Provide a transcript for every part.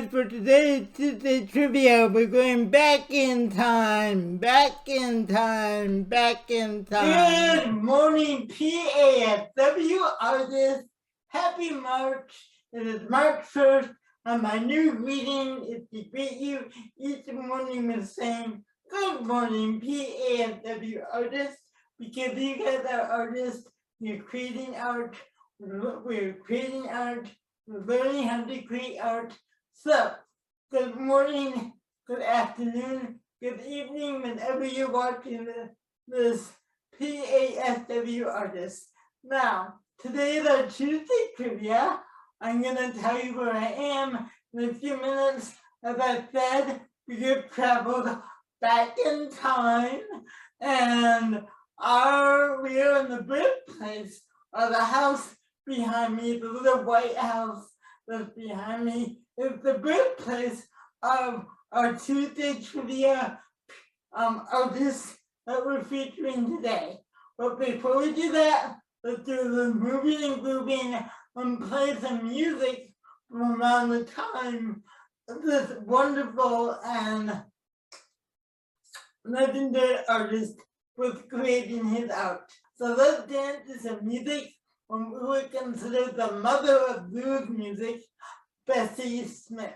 guys, for today's Tuesday Trivia, we're going back in time. Good morning, PASW artists. Happy March. It is March 1st, and my new greeting is to greet you each morning with saying, good morning, PASW artists, because you guys are artists. You're creating art. We're creating art. We're learning how to create art. So, good morning, good afternoon, good evening, whenever you're watching this PASW artist. Now, today is our Tuesday trivia. I'm going to tell you where I am in a few minutes. As I said, we have traveled back in time, and we are in the birthplace of the house behind me, the little white house that's behind me, is the birthplace of our Tuesday trivia artists that we're featuring today. But before we do that, let's do the moving and grooving and play some music from around the time this wonderful and legendary artist was creating his art. So let's dance to some music from who we consider the mother of blues music, Bessie Smith.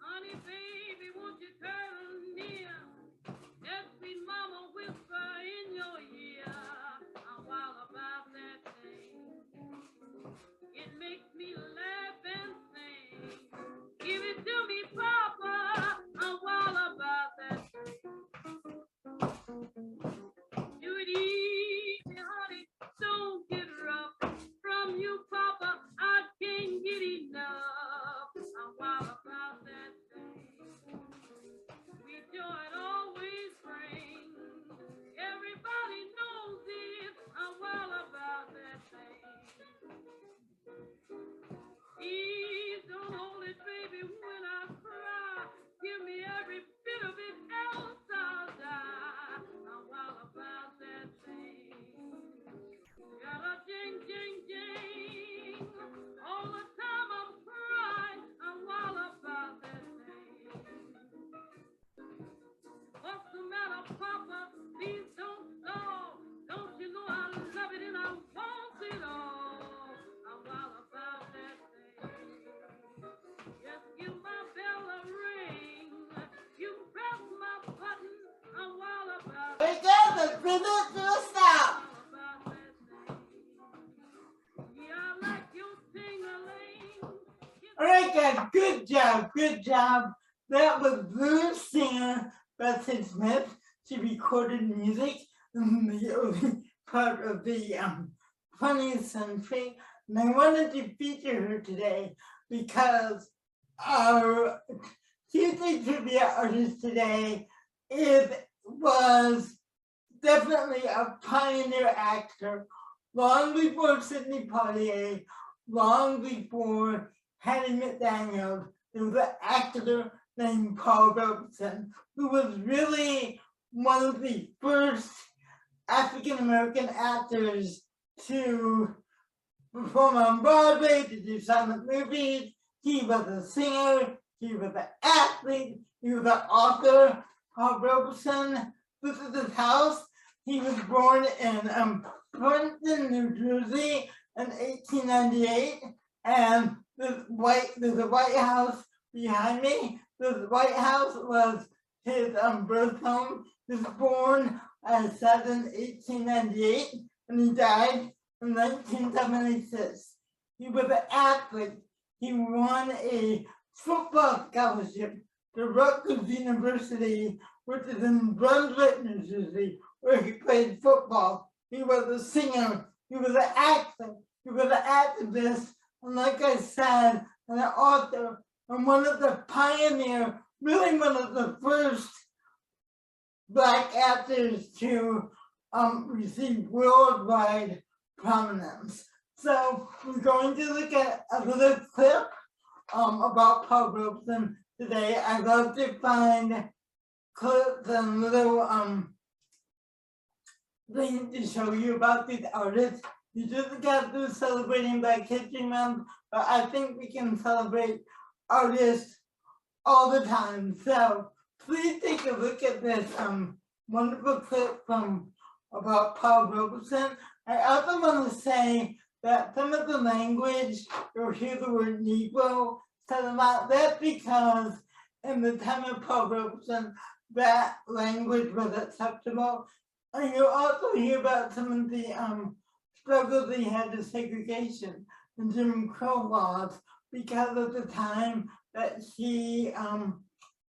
Honey, baby, won't you turn near? That sweet mama whisper in your ear. I'm wild about that thing. It makes me laugh and sing. Give it to me, Papa. I'm wild about that thing. Do it easy, honey. Don't get rough. From you, Papa, I can't get enough. I'm wild about that thing. Sweet joy it always brings. Everybody knows it. I'm wild about that thing. Please don't hold it, baby, when I cry. Give me every bit of it, else I'll die. I'm wild about that thing. Got a jing, jing, jing. All the time I'm crying. I'm wild about that thing. What's the matter, Papa? Please don't stall. Don't you know I love it and I want it all? I'm wild about that thing. Just give my bell a ring. You press my button. I'm wild about Hey guys, let's bring it to a stop. Yeah, I like you ting-a-ling. All right, guys, good job. That was blues singer Bessie Smith. She recorded music in the early part of the 20th century, and I wanted to feature her today because our Tuesday trivia artist today was definitely a pioneer actor, long before Sidney Poitier, long before Hattie McDaniel. There was an actor named Paul Robeson, who was really one of the first African-American actors to perform on Broadway, to do silent movies. He was a singer, he was an athlete, he was an author. Paul Robeson, this is his house. He was born in Princeton, New Jersey in 1898, and there's a White House behind me. This White House was his birth home. He was born, I said, in 1898, and he died in 1976. He was an athlete. He won a football scholarship to Rutgers University, which is in Brunswick, New Jersey, where he played football. He was a singer. He was an actor. He was an activist. And like I said, an author, and one of the pioneer, really one of the first Black actors to receive worldwide prominence. So we're going to look at a little clip about Paul Robeson today. I love to find clips and little things to show you about these artists. You just got through celebrating Black History Month, but I think we can celebrate artists all the time. So please take a look at this wonderful clip from about Paul Robeson. I also want to say that some of the language, you'll hear the word Negro said a lot. That's because in the time of Paul Robeson, that language was acceptable. And you'll also hear about some of the struggles he had to segregation and Jim Crow laws because of the time that he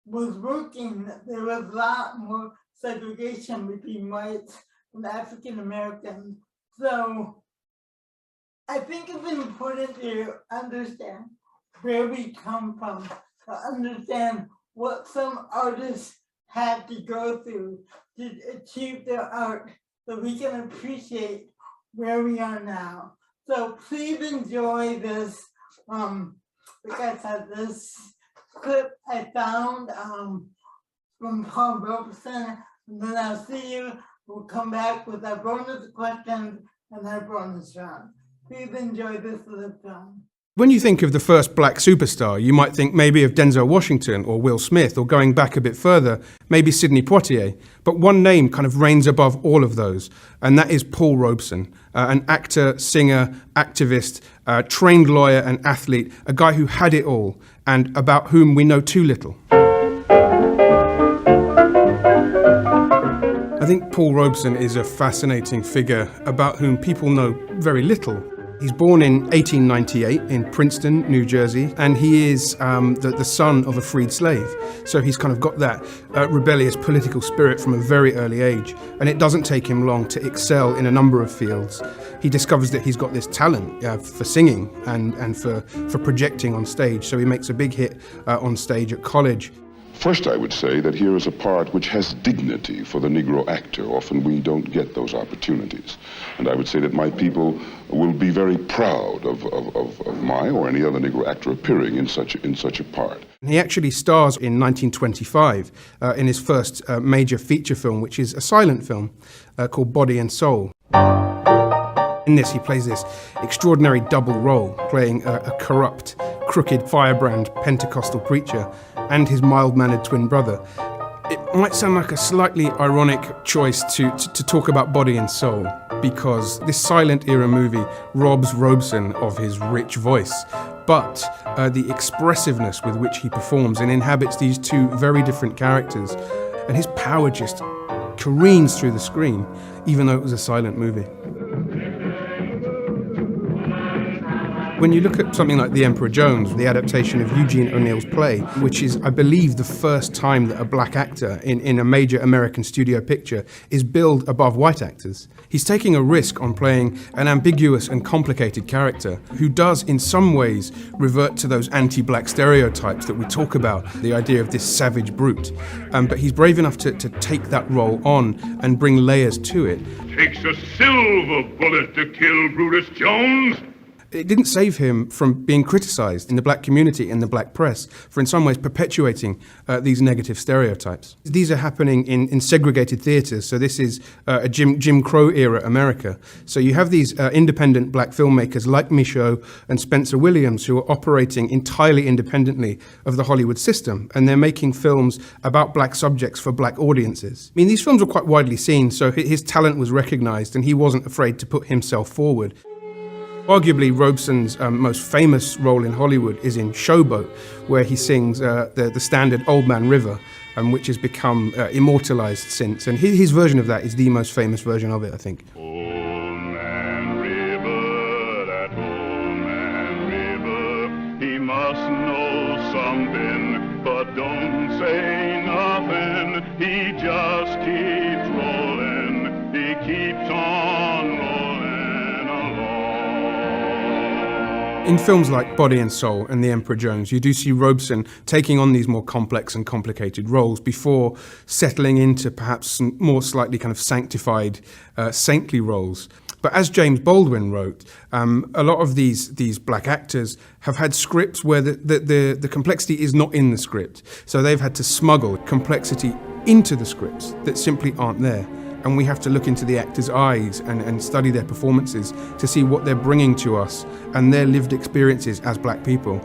was working. There was a lot more segregation between whites and African Americans. So I think it's important to understand where we come from, to understand what some artists had to go through to achieve their art, so we can appreciate where we are now. So please enjoy this, like I said, this clip I found from Paul Robeson, and then I'll see you. We'll come back with our bonus questions and our bonus round. Please enjoy this little film. When you think of the first black superstar, you might think maybe of Denzel Washington or Will Smith, or going back a bit further, maybe Sidney Poitier. But one name kind of reigns above all of those, and that is Paul Robeson, an actor, singer, activist, trained lawyer and athlete, a guy who had it all, and about whom we know too little. I think Paul Robeson is a fascinating figure about whom people know very little. He's born in 1898 in Princeton, New Jersey, and he is the son of a freed slave. So he's kind of got that rebellious political spirit from a very early age. And it doesn't take him long to excel in a number of fields. He discovers that he's got this talent for singing and for projecting on stage. So he makes a big hit on stage at college. First, I would say that here is a part which has dignity for the Negro actor. Often we don't get those opportunities. And I would say that my people will be very proud of my or any other Negro actor appearing in such a part. He actually stars in 1925 in his first major feature film, which is a silent film called Body and Soul. In this, he plays this extraordinary double role, playing a corrupt, crooked, firebrand Pentecostal preacher and his mild-mannered twin brother. It might sound like a slightly ironic choice to talk about Body and Soul, because this silent era movie robs Robeson of his rich voice, but the expressiveness with which he performs and inhabits these two very different characters, and his power just careens through the screen, even though it was a silent movie. When you look at something like The Emperor Jones, the adaptation of Eugene O'Neill's play, which is, I believe, the first time that a black actor in a major American studio picture is billed above white actors, he's taking a risk on playing an ambiguous and complicated character who does, in some ways, revert to those anti-black stereotypes that we talk about, the idea of this savage brute. But he's brave enough to take that role on and bring layers to it. Takes a silver bullet to kill Brutus Jones. It didn't save him from being criticised in the black community and the black press for in some ways perpetuating these negative stereotypes. These are happening in segregated theatres, so this is a Jim Crow era America. So you have these independent black filmmakers like Michaud and Spencer Williams who are operating entirely independently of the Hollywood system, and they're making films about black subjects for black audiences. I mean, these films were quite widely seen, so his talent was recognised and he wasn't afraid to put himself forward. Arguably, Robeson's most famous role in Hollywood is in Showboat, where he sings the standard Old Man River, which has become immortalized since. And his version of that is the most famous version of it, I think. Old Man River, that old man river, he must know something, but don't say nothing. He just keeps rolling, he keeps on rolling. In films like Body and Soul and The Emperor Jones, you do see Robeson taking on these more complex and complicated roles before settling into perhaps more slightly kind of sanctified, saintly roles. But as James Baldwin wrote, a lot of these black actors have had scripts where the complexity is not in the script. So they've had to smuggle complexity into the scripts that simply aren't there. And we have to look into the actors' eyes and study their performances to see what they're bringing to us and their lived experiences as black people.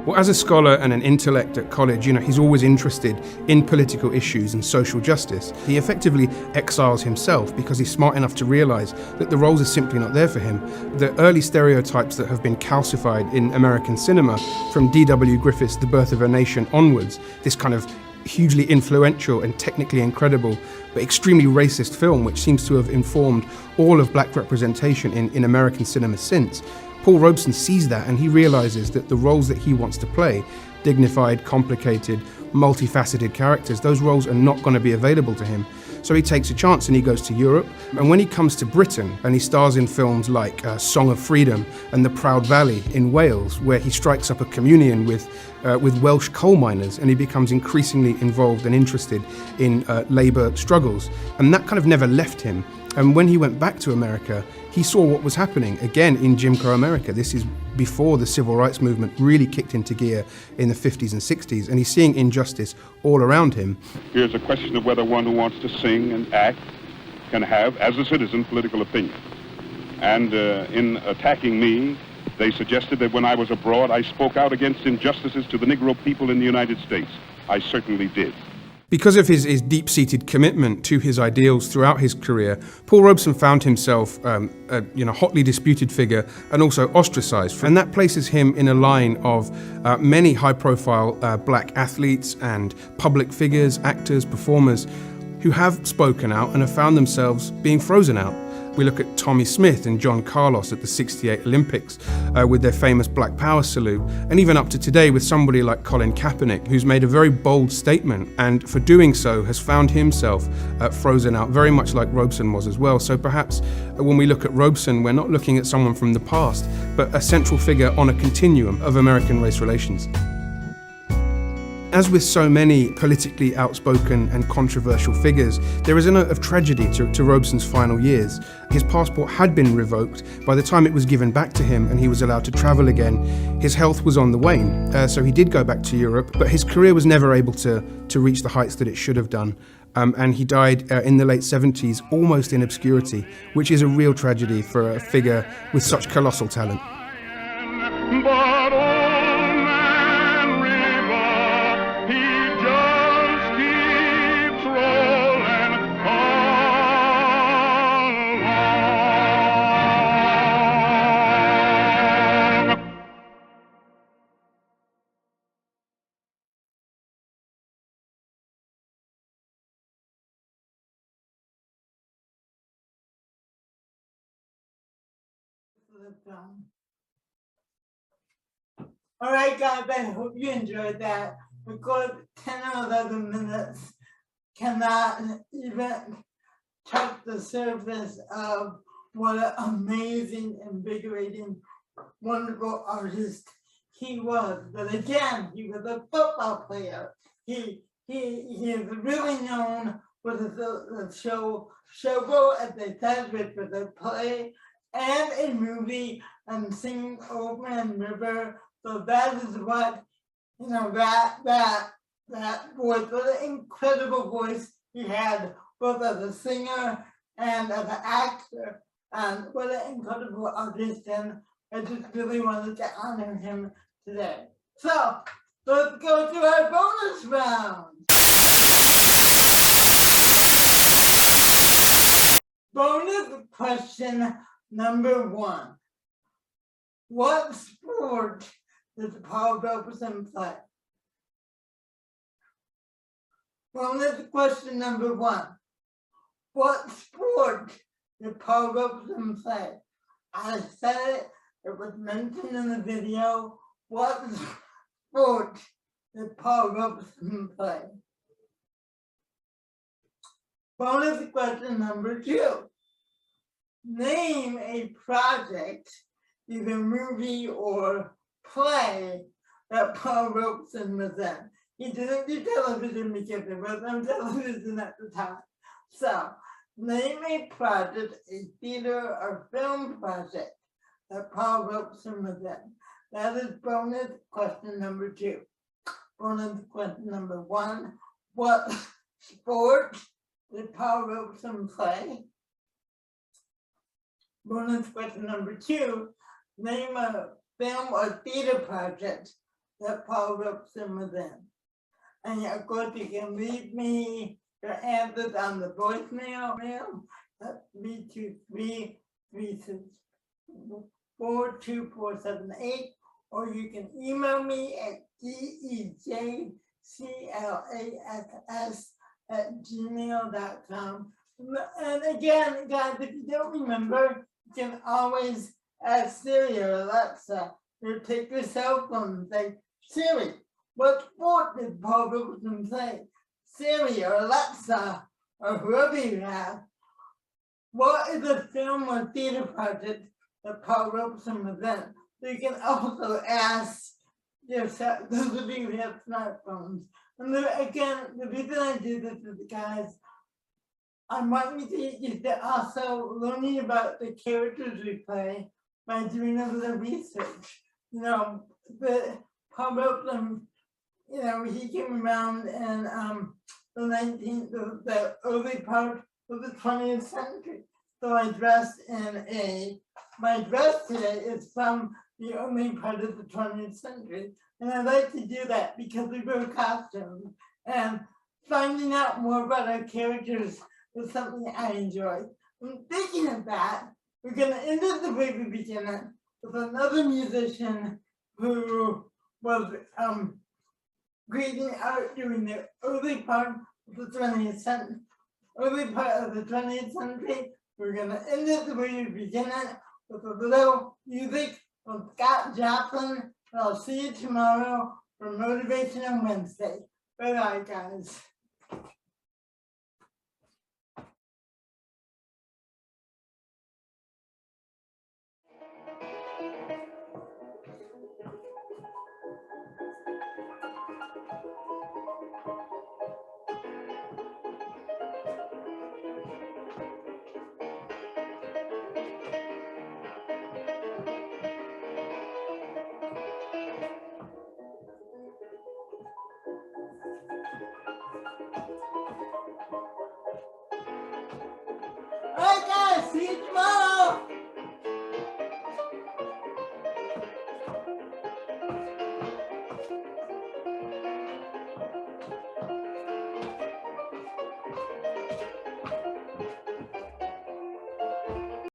Well, as a scholar and an intellect at college, he's always interested in political issues and social justice. He effectively exiles himself because he's smart enough to realize that the roles are simply not there for him. The early stereotypes that have been calcified in American cinema, from D.W. Griffith's The Birth of a Nation onwards, this kind of hugely influential and technically incredible but extremely racist film which seems to have informed all of black representation in American cinema since. Paul Robeson sees that and he realizes that the roles that he wants to play, dignified, complicated, multifaceted characters, those roles are not going to be available to him. So he takes a chance and he goes to Europe. And when he comes to Britain and he stars in films like Song of Freedom and The Proud Valley in Wales, where he strikes up a communion with Welsh coal miners and he becomes increasingly involved and interested in labour struggles. And that kind of never left him. And when he went back to America, he saw what was happening again in Jim Crow America. This is before the civil rights movement really kicked into gear in the 50s and 60s, and he's seeing injustice all around him. Here's a question of whether one who wants to sing and act can have, as a citizen, political opinion. And in attacking me, they suggested that when I was abroad, I spoke out against injustices to the Negro people in the United States. I certainly did. Because of his deep-seated commitment to his ideals throughout his career, Paul Robeson found himself a hotly disputed figure and also ostracized. And that places him in a line of many high-profile black athletes and public figures, actors, performers who have spoken out and have found themselves being frozen out. We look at Tommy Smith and John Carlos at the '68 Olympics with their famous Black Power salute, and even up to today with somebody like Colin Kaepernick, who's made a very bold statement and for doing so has found himself frozen out, very much like Robeson was as well. So perhaps when we look at Robeson, we're not looking at someone from the past, but a central figure on a continuum of American race relations. As with so many politically outspoken and controversial figures, there is a note of tragedy to Robeson's final years. His passport had been revoked by the time it was given back to him and he was allowed to travel again. His health was on the wane, so he did go back to Europe, but his career was never able to reach the heights that it should have done. And he died in the late 70s, almost in obscurity, which is a real tragedy for a figure with such colossal talent. But old man River, he just keeps rolling along. All right, guys, I hope you enjoyed that. Because 10 or 11 minutes cannot even touch the surface of what an amazing, invigorating, wonderful artist he was. But again, he was a football player. He is really known for the show Showboat, as they said, which was a play and a movie, Singing Old Man River. So that is what, that voice, what an incredible voice he had, both as a singer and as an actor, and what an incredible artist, and I just really wanted to honor him today. So, let's go to our bonus round. Bonus question number 1. What sport did Paul Robeson play? Bonus question number 1. What sport did Paul Robeson play? I said it, it was mentioned in the video. What sport did Paul Robeson play? Bonus question number 2. Name a project, either movie or play, that Paul Robeson was in. He didn't do television because there was no television at the time. So, Name a project, a theater or film project that Paul Robeson was in. That is bonus question number 2. Bonus question number 1. What sport did Paul Robeson play? Bonus question number 2. Name a film or theater project that Paul Robeson was in. And of course, you can leave me your answers on the voicemail mail at 323-42478, or you can email me at dejclass@gmail.com. And again, guys, if you don't remember, you can always ask Siri or Alexa, or take your cell phone and say, Siri, what sport did Paul Robeson play? Siri or Alexa or whoever you have, what is a film or theater project that Paul Robeson was in? So you can also ask yourself, those of you who have smartphones. And again, the reason I do this is, guys, I want you to also learning about the characters we play by doing a little research. You know, the Paul Robeson, you know, he came around in the early part of the 20th century. So I dressed my dress today is from the early part of the 20th century. And I like to do that because we wear costumes, and finding out more about our characters is something I enjoy. And thinking of that, we're gonna end at the very beginning with another musician who was creating art during the early part of the 20th century. We're gonna end at the very beginning with a little music from Scott Joplin. And I'll see you tomorrow for Motivational Wednesday. Bye bye, guys. All right, guys, see you tomorrow.